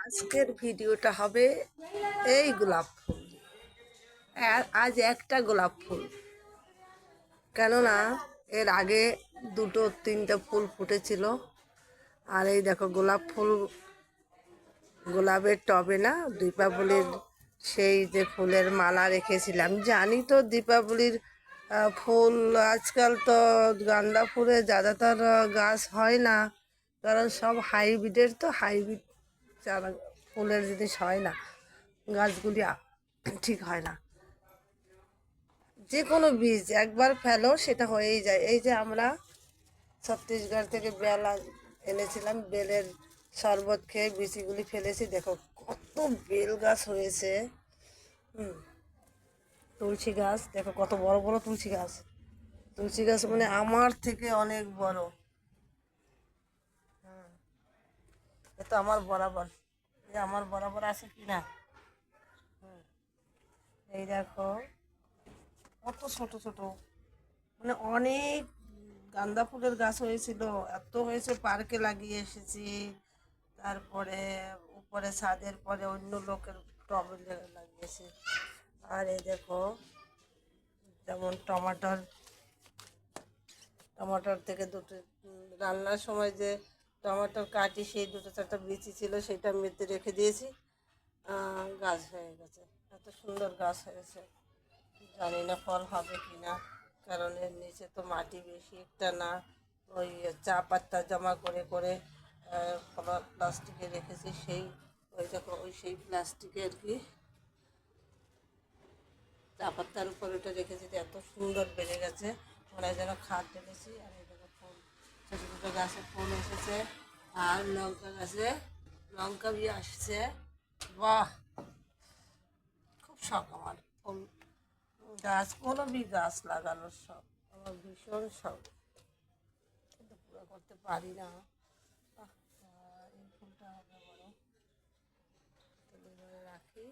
আজকের ভিডিওটা হবে এই গোলাপ ফুল। আজ একটা গোলাপ ফুল, কেননা এর আগে দুটো তিনটে ফুল ফুটেছিল। আর এই দেখো গোলাপ ফুল, গোলাপের টবে না দীপাবলির সেই যে ফুলের মালা রেখেছিলাম। জানি তো দীপাবলির ফুল আজকাল তো গাঁদা ফুলের জ্যাদাতর গাছ হয় না, কারণ সব হাইব্রিডের, তো হাইব্রিড চারা ফুলের জিনিস হয় না, গাছগুলি ঠিক হয় না। যে কোনো বীজ একবার ফেলো সেটা হয়েই যায়। এই যে আমরা ছত্তিশগড় থেকে বেল এনেছিলাম, বেলের শরবত খেয়ে বিচিগুলি ফেলেছি। দেখো কত বেল গাছ হয়েছে। তুলসী গাছ দেখো কত বড় বড় তুলসী গাছ। তুলসী গাছ মানে আমার থেকে অনেক বড়। এ তো আমার বরাবর, এ আমার বরাবর আছে কি না। এই দেখো কত ছোট ছোট, মানে অনেক গাঁদা ফুলের গাছ হয়েছিল। এত হয়েছে, পার্কে লাগিয়ে এসেছি, তারপরে উপরে ছাদের পরে অন্য লোকের টবে লাগিয়েছে। আর এই দেখো যেমন টমাটোর, টমাটোর থেকে দুটো রান্নার সময় যে টমাটোর কাটি, সেই দুটো চারটা বিচি ছিল, সেটা মেতে রেখে দিয়েছি। গাছ হয়ে গেছে, এত সুন্দর গাছ হয়েছে। জানি না ফল হবে কি না, কারণ এর নিচে তো মাটি বেশি একটা না। ওই চা পাতা জমা করে করে প্লাস্টিকে রেখেছি, সেই ওই দেখো ওই সেই প্লাস্টিকে আর কি চা পাতার উপর ওটা রেখেছি, এত সুন্দর বেড়ে গেছে, মনে হয় যেন খাদ ঢেলেছি। আর এই দেখো ফুল, ছোটো ছোটো গাছে ফুল এসেছে। আর লঙ্কা গাছে লঙ্কা বি আসছে। বাহ, খুব শখ আমার ফুল গাছ, কোনো বি গাছ লাগানোর শখ আমার, ভীষণ শখ, কিন্তু পুরো করতে পারি না। এই ফুলটা হবে বড়, তুলে ধরে রাখি।